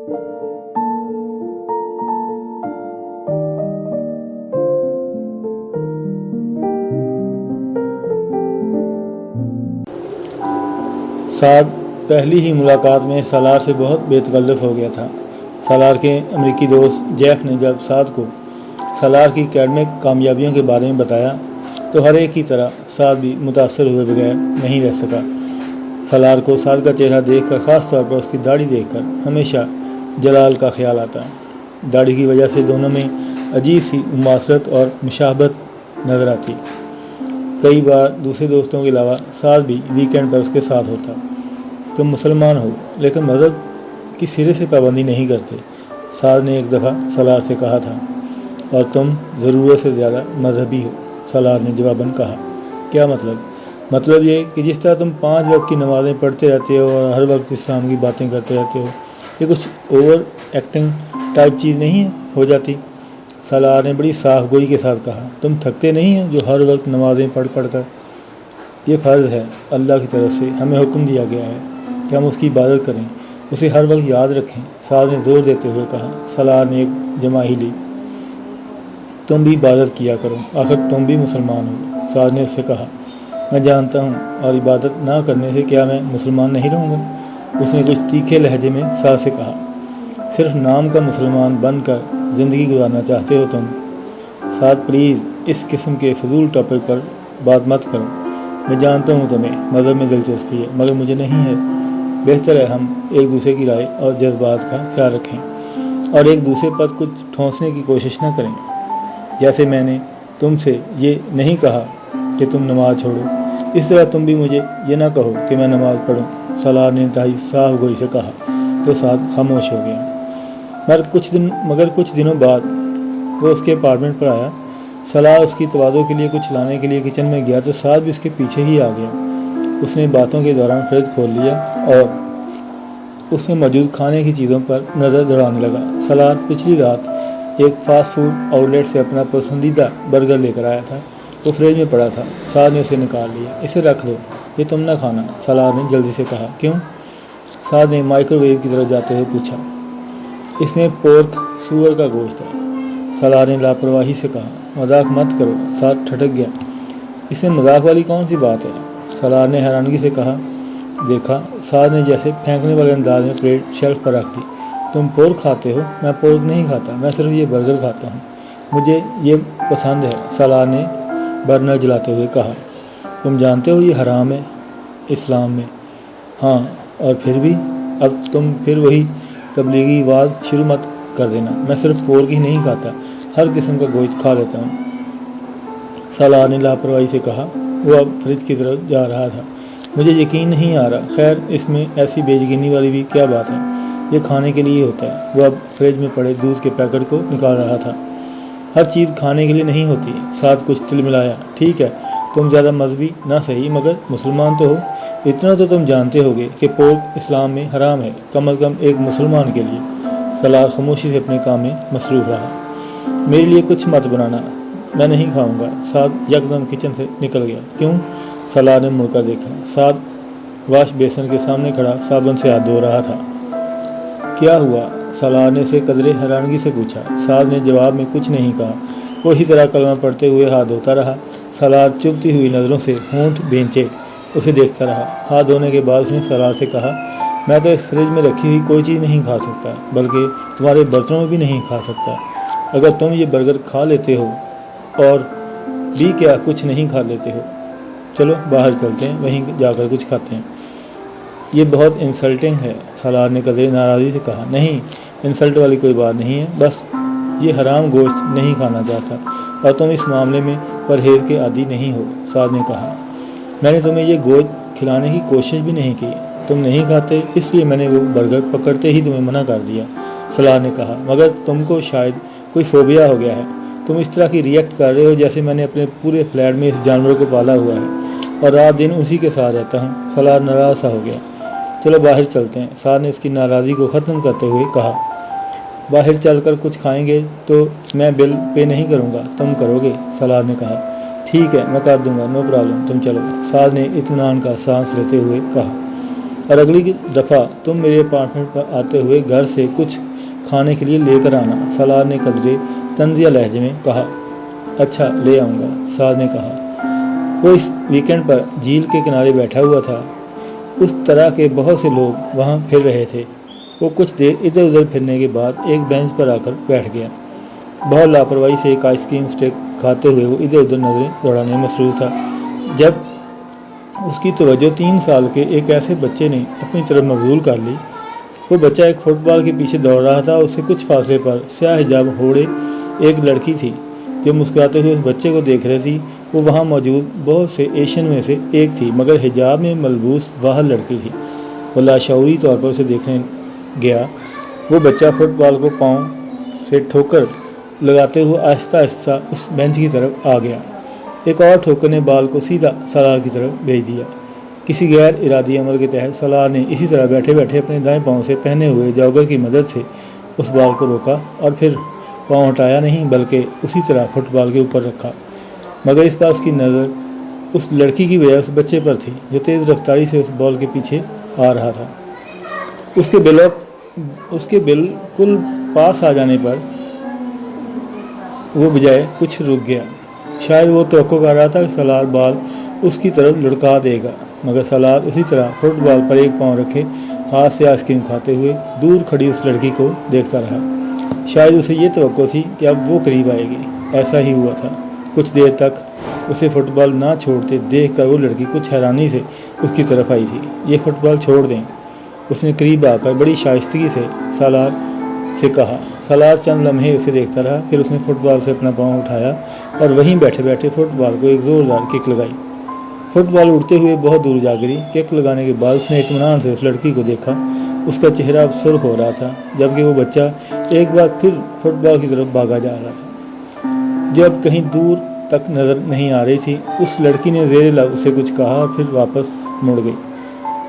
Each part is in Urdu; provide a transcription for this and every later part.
سعد پہلی ہی ملاقات میں سالار سے بہت بے تکلف ہو گیا تھا۔ سالار کے امریکی دوست جیف نے جب سعد کو سالار کی اکیڈمک کامیابیوں کے بارے میں بتایا تو ہر ایک کی طرح سعد بھی متاثر ہوئے بغیر نہیں رہ سکا۔ سالار کو سعد کا چہرہ دیکھ کر، خاص طور پر اس کی داڑھی دیکھ کر ہمیشہ جلال کا خیال آتا۔ داڑھی کی وجہ سے دونوں میں عجیب سی مماثلت اور مشابہت نظر آتی۔ کئی بار دوسرے دوستوں کے علاوہ سعد بھی ویکینڈ پر اس کے ساتھ ہوتا۔ تم مسلمان ہو لیکن مذہب کی سرے سے پابندی نہیں کرتے، سعد نے ایک دفعہ سالار سے کہا تھا۔ اور تم ضرورت سے زیادہ مذہبی ہو، سالار نے جواباً کہا۔ کیا مطلب؟ مطلب یہ کہ جس طرح تم 5 وقت کی نمازیں پڑھتے رہتے ہو اور ہر وقت اسلام کی باتیں کرتے رہتے ہو، یہ کچھ اوور ایکٹنگ ٹائپ چیز نہیں ہو جاتی؟ سالار نے بڑی صاف گوئی کے ساتھ کہا۔ تم تھکتے نہیں ہو جو ہر وقت نمازیں پڑھ کر؟ یہ فرض ہے، اللہ کی طرف سے ہمیں حکم دیا گیا ہے کہ ہم اس کی عبادت کریں، اسے ہر وقت یاد رکھیں، سعد نے زور دیتے ہوئے کہا۔ سالار نے ایک جماہی لی۔ تم بھی عبادت کیا کرو، آخر تم بھی مسلمان ہو، سعد نے اس سے کہا۔ میں جانتا ہوں، اور عبادت نہ کرنے سے کیا میں مسلمان نہیں رہوں گا؟ اس نے کچھ تیکھے لہجے میں سعد سے کہا۔ صرف نام کا مسلمان بن کر زندگی گزارنا چاہتے ہو تم؟ سعد پلیز اس قسم کے فضول ٹاپک پر بات مت کرو۔ میں جانتا ہوں تمہیں مذہب میں دلچسپی ہے، مگر مجھے نہیں ہے۔ بہتر ہے ہم ایک دوسرے کی رائے اور جذبات کا خیال رکھیں اور ایک دوسرے پر کچھ ٹھونسنے کی کوشش نہ کریں۔ جیسے میں نے تم سے یہ نہیں کہا کہ تم نماز چھوڑو، اس طرح تم بھی مجھے یہ نہ کہو کہ میں نماز پڑھوں، سالار نے انتہائی صاف گوئی سے کہا۔ تو سعد خاموش ہو گیا۔ مگر کچھ دنوں بعد وہ اس کے اپارٹمنٹ پر آیا۔ سالار اس کی تواضع کے لیے کچھ لانے کے لیے کچن میں گیا تو سعد بھی اس کے پیچھے ہی آ گیا۔ اس نے باتوں کے دوران فریج کھول لیا اور اس میں موجود کھانے کی چیزوں پر نظر دوڑانے لگا۔ سالار پچھلی رات ایک فاسٹ فوڈ آؤٹ لیٹ سے اپنا پسندیدہ برگر لے کر آیا تھا، وہ فریج میں پڑا تھا۔ سعد نے اسے نکال لیا۔ اسے رکھ دو، یہ تم نہ کھانا، سالار نے جلدی سے کہا۔ کیوں؟ سعد نے مائکرو ویو کی طرف جاتے ہوئے پوچھا۔ اس میں پورک سور کا گوشت ہے، سالار نے لاپرواہی سے کہا۔ مذاق مت کرو، سعد ٹھٹک گیا۔ اس میں مذاق والی کون سی بات ہے؟ سالار نے حیرانگی سے کہا۔ دیکھا، سعد نے جیسے پھینکنے والے انداز میں پلیٹ شیلف پر رکھ دی۔ تم پورک کھاتے ہو؟ میں پورک نہیں کھاتا، میں صرف یہ برگر کھاتا ہوں، مجھے یہ پسند ہے، سالار نے برنر جلاتے ہوئے کہا۔ تم جانتے ہو یہ حرام ہے اسلام میں؟ ہاں، اور پھر بھی؟ اب تم پھر وہی تبلیغی بات شروع مت کر دینا۔ میں صرف پورک ہی نہیں کھاتا، ہر قسم کا گوشت کھا لیتا ہوں، سالار نے لاپرواہی سے کہا۔ وہ اب فریج کی طرف جا رہا تھا۔ مجھے یقین نہیں آ رہا، خیر اس میں ایسی بے یقینی والی بھی کیا بات ہے، یہ کھانے کے لیے ہوتا ہے۔ وہ اب فریج میں پڑے دودھ کے پیکٹ کو نکال رہا تھا۔ ہر چیز کھانے کے لیے نہیں ہوتی، ساتھ کچھ تل ملایا۔ ٹھیک ہے، تم زیادہ مذہبی نہ صحیح، مگر مسلمان تو ہو، اتنا تو تم جانتے ہوگے کہ پورک اسلام میں حرام ہے، کم از کم ایک مسلمان کے لیے۔ سالار خاموشی سے اپنے کام میں مصروف رہا۔ میرے لیے کچھ مت بنانا، میں نہیں کھاؤں گا، سعد یکدم کچن سے نکل گیا۔ کیوں؟ سالار نے مڑ کر دیکھا۔ سعد واش بیسن کے سامنے کھڑا صابن سے ہاتھ دھو رہا تھا۔ کیا ہوا؟ سالار نے اسے قدرے حیرانگی سے پوچھا۔ سعد نے جواب میں کچھ نہیں کہا، وہی طرح کلمہ پڑھتے ہوئے ہاتھ دھوتا رہا۔ سالار چبھتی ہوئی نظروں سے ہونٹ بھینچے اسے دیکھتا رہا۔ ہاتھ دھونے کے بعد اس نے سالار سے کہا، میں تو اس فریج میں رکھی ہوئی کوئی چیز نہیں کھا سکتا، بلکہ تمہارے برتنوں میں بھی نہیں کھا سکتا۔ اگر تم یہ برگر کھا لیتے ہو اور بھی کیا کچھ نہیں کھا لیتے ہو، چلو باہر چلتے ہیں، وہیں جا کر کچھ کھاتے ہیں۔ یہ بہت انسلٹنگ ہے، سالار نے قدرے ناراضی سے کہا۔ نہیں، انسلٹ والی کوئی بات نہیں ہے، بس یہ حرام گوشت نہیں کھانا چاہتا اور تم اس معاملے میں پرہیز کے عادی نہیں ہو، سعد نے کہا۔ میں نے تمہیں یہ گوشت کھلانے کی کوشش بھی نہیں کی، تم نہیں کھاتے اس لیے میں نے وہ برگر پکڑتے ہی تمہیں منع کر دیا، سالار نے کہا۔ مگر تم کو شاید کوئی فوبیا ہو گیا ہے، تم اس طرح کی ریئیکٹ کر رہے ہو جیسے میں نے اپنے پورے فلیٹ میں اس جانور کو پالا ہوا ہے اور رات دن اسی کے ساتھ رہتا ہوں۔ سالار ناراض سا ہو گیا۔ چلو باہر چلتے ہیں، سعد نے اس کی ناراضی کو ختم کرتے ہوئے کہا۔ باہر چل کر کچھ کھائیں گے تو میں بل پے نہیں کروں گا، تم کرو گے، سالار نے کہا۔ ٹھیک ہے، میں کر دوں گا، نو پرابلم، تم چلو، سعد نے اطمینان کا سانس لیتے ہوئے کہا۔ اور اگلی دفعہ تم میرے اپارٹمنٹ پر آتے ہوئے گھر سے کچھ کھانے کے لیے لے کر آنا، سالار نے قدرے طنزیہ لہجے میں کہا۔ اچھا، لے آؤں گا، سعد نے کہا۔ وہ اس ویکینڈ پر جھیل کے کنارے بیٹھا ہوا تھا۔ اس طرح کے بہت سے لوگ وہاں پھر رہے تھے۔ وہ کچھ دیر ادھر ادھر پھرنے کے بعد ایک بینچ پر آ کر بیٹھ گیا۔ بہت لاپرواہی سے ایک آئس کریم اسٹک کھاتے ہوئے وہ ادھر ادھر نظریں دوڑانے میں مصروف تھا جب اس کی توجہ 3 سال کے ایک ایسے بچے نے اپنی طرف مبذول کر لی۔ وہ بچہ ایک فٹ بال کے پیچھے دوڑ رہا تھا۔ اس سے کچھ فاصلے پر سیاہ حجاب اوڑھے ایک لڑکی تھی جو مسکراتے ہوئے اس بچے کو دیکھ رہی تھی۔ وہ وہاں موجود بہت سے ایشین میں سے ایک تھی، مگر حجاب میں ملبوس واحد لڑکی تھی۔ وہ لاشعوری طور پر اسے دیکھنے گیا۔ وہ بچہ فٹ بال کو پاؤں سے ٹھوکر لگاتے ہوئے آہستہ آہستہ اس بینچ کی طرف آ گیا۔ ایک اور ٹھوکر نے بال کو سیدھا سالار کی طرف بھیج دیا۔ کسی غیر ارادی عمل کے تحت سالار نے اسی طرح بیٹھے بیٹھے اپنے دائیں پاؤں سے پہنے ہوئے جاگر کی مدد سے اس بال کو روکا اور پھر پاؤں ہٹایا نہیں بلکہ اسی طرح فٹ بال کے اوپر رکھا، مگر اس بار اس کی نظر اس لڑکی کی بجائے اس بچے پر تھی جو تیز رفتاری سے اس بال کے پیچھے آ رہا تھا۔ اس کے بالکل پاس آ جانے پر وہ بجائے کچھ رک گیا۔ شاید وہ توقع کر رہا تھا کہ سالار بال اس کی طرف لڑکا دے گا، مگر سالار اسی طرح فٹ بال پر ایک پاؤں رکھے ہاتھ سے آئس کریم کھاتے ہوئے دور کھڑی اس لڑکی کو دیکھتا رہا۔ شاید اسے یہ توقع تھی کہ اب وہ قریب آئے گی۔ ایسا ہی ہوا تھا۔ کچھ دیر تک اسے فٹ بال نہ چھوڑتے دیکھ کر وہ لڑکی کچھ حیرانی سے اس کی طرف آئی تھی۔ یہ فٹ بال چھوڑ دیں، اس نے قریب آ کر بڑی شائستگی سے سالار سے کہا۔ سالار چند لمحے اسے دیکھتا رہا، پھر اس نے فٹ بال سے اپنا پاؤں اٹھایا اور وہیں بیٹھے بیٹھے فٹ بال کو ایک زوردار کک لگائی۔ فٹ بال اڑتے ہوئے بہت دور جا گری۔ کک لگانے کے بعد اس نے اطمینان سے اس لڑکی کو دیکھا۔ اس کا چہرہ اب سرخ ہو رہا تھا، جبکہ وہ بچہ ایک بار پھر فٹ بال کی طرف بھاگا جا رہا تھا جو اب کہیں دور تک نظر نہیں آ رہی تھی۔ اس لڑکی نے زیر لب اسے کچھ کہا اور پھر واپس مڑ گئی۔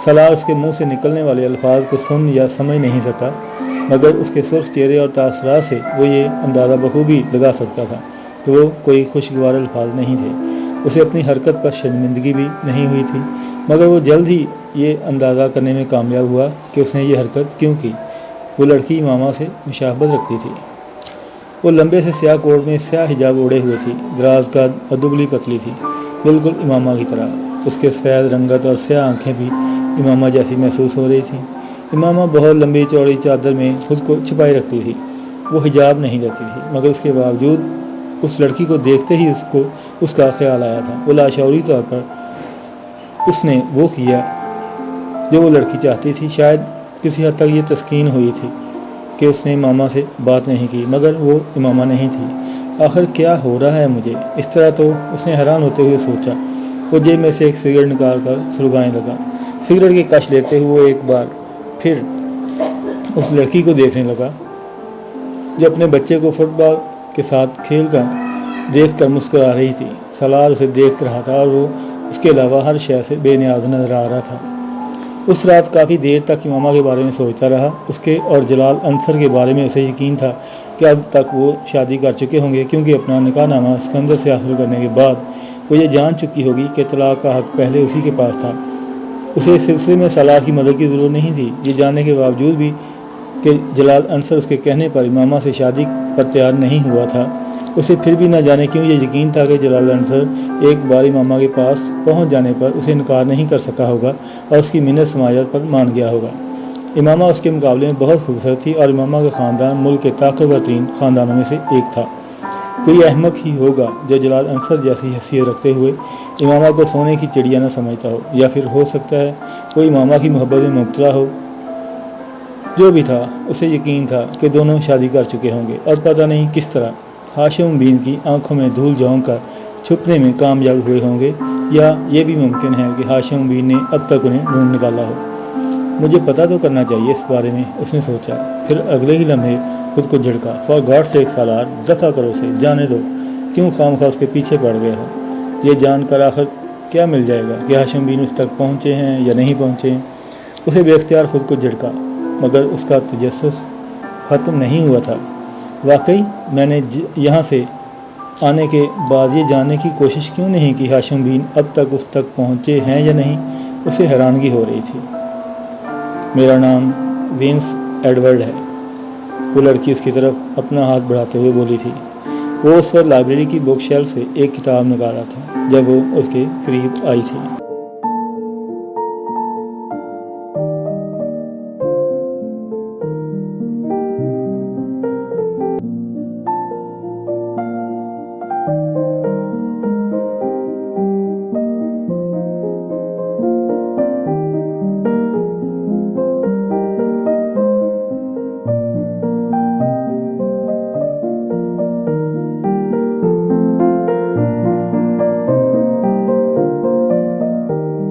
سالار اس کے منہ سے نکلنے والے الفاظ کو سن یا سمجھ نہیں سکا، مگر اس کے سرخ چہرے اور تاثرات سے وہ یہ اندازہ بخوبی لگا سکتا تھا کہ وہ کوئی خوشگوار الفاظ نہیں تھے۔ اسے اپنی حرکت پر شرمندگی بھی نہیں ہوئی تھی، مگر وہ جلد ہی یہ اندازہ کرنے میں کامیاب ہوا کہ اس نے یہ حرکت کیوں کی۔ وہ لڑکی امامہ سے مشابہت رکھتی تھی۔ وہ لمبے سے سیاہ کوٹ میں سیاہ حجاب اوڑھے ہوئے تھی، دراز قد اور دبلی پتلی تھی، بالکل امامہ کی طرح۔ اس کے سفید رنگت اور سیاہ آنکھیں بھی امامہ جیسی محسوس ہو رہی تھیں۔ امامہ بہت لمبی چوڑی چادر میں خود کو چھپائے رکھتی تھی۔ وہ حجاب نہیں لیتی تھی، مگر اس کے باوجود اس لڑکی کو دیکھتے ہی اس کا خیال آیا تھا۔ وہ لاشعوری طور پر اس نے وہ کیا جو وہ لڑکی چاہتی تھی۔ شاید کسی حد تک یہ تسکین ہوئی تھی کہ اس نے امامہ سے بات نہیں کی، مگر وہ امامہ نہیں تھی۔ آخر کیا ہو رہا ہے مجھے؟ اس طرح تو اس نے حیران ہوتے ہوئے سوچا۔ وہ جیب میں سے ایک سگریٹ نکال کر سلگانے لگا۔ سگریٹ کی کش لیتے ہوئے وہ ایک بار پھر اس لڑکی کو دیکھنے لگا جو اپنے بچے کو فٹ بال کے ساتھ کھیل کر دیکھ کر مسکرا رہی تھی۔ سالار اسے دیکھ رہا تھا اور وہ اس کے علاوہ ہر شے سے بے نیاز نظر آ رہا تھا۔ اس رات کافی دیر تک امامہ کے بارے میں سوچتا رہا۔ اس کے اور جلال انصر کے بارے میں اسے یقین تھا کہ اب تک وہ شادی کر چکے ہوں گے، کیونکہ اپنا نکاح نامہ اسکندر سے حاصل کرنے کے بعد وہ یہ جان چکی ہوگی کہ طلاق کا حق پہلے اسی کے پاس تھا۔ اسے اس سلسلے میں سالار کی مدد کی ضرورت نہیں تھی۔ یہ جاننے کے باوجود بھی کہ جلال انصر اس کے کہنے پر امامہ سے شادی پر تیار نہیں ہوا تھا، اسے پھر بھی نہ جانے کیوں یہ یقین تھا کہ جلال انصر ایک بار امامہ کے پاس پہنچ جانے پر اسے انکار نہیں کر سکا ہوگا اور اس کی منت سماجت پر مان گیا ہوگا۔ امامہ اس کے مقابلے میں بہت خوبصورت تھی اور امامہ کا خاندان ملک کے طاقتور ترین خاندانوں میں سے ایک تھا۔ کوئی احمق ہی ہوگا جو جلال انصر جیسی حیثیت رکھتے ہوئے امامہ کو سونے کی چڑیا نہ سمجھتا ہو، یا پھر ہو سکتا ہے کوئی امامہ کی محبت میں مبتلا ہو۔ جو بھی تھا، اسے یقین تھا کہ دونوں شادی کر چکے ہوں گے، اور پتہ نہیں کس طرح ہاشم بین کی آنکھوں میں دھول جھونک کر چھپنے میں کامیاب ہوئے ہوں گے، یا یہ بھی ممکن ہے کہ ہاشم بین نے اب تک انہیں ڈھونڈ نکالا ہو۔ مجھے پتہ تو کرنا چاہیے اس بارے میں، اس نے سوچا۔ پھر اگلے ہی لمحے خود کو جھڑکا۔ فار گاڈ سیک سالار، دفع کرو اسے، جانے دو، کیوں خواہ اس کے پیچھے پڑ گئے ہو؟ یہ جان کر آخر کیا مل جائے گا کہ ہاشم بین اس تک پہنچے ہیں یا نہیں پہنچے ہیں؟ اسے بے اختیار خود کو جھڑکا، مگر اس کا تجسس ختم نہیں ہوا تھا۔ واقعی میں نے یہاں سے آنے کے بعد یہ جاننے کی کوشش کیوں نہیں کہ ہاشم بین اب تک اس تک پہنچے ہیں یا نہیں؟ اسے حیرانگی ہو رہی تھی۔ میرا نام وینس ایڈورڈ ہے۔ وہ لڑکی اس کی طرف اپنا ہاتھ بڑھاتے ہوئے بولی تھی۔ وہ اس وقت لائبریری کی بک شیلف سے ایک کتاب نکالا تھا جب وہ اس کے قریب آئی تھی۔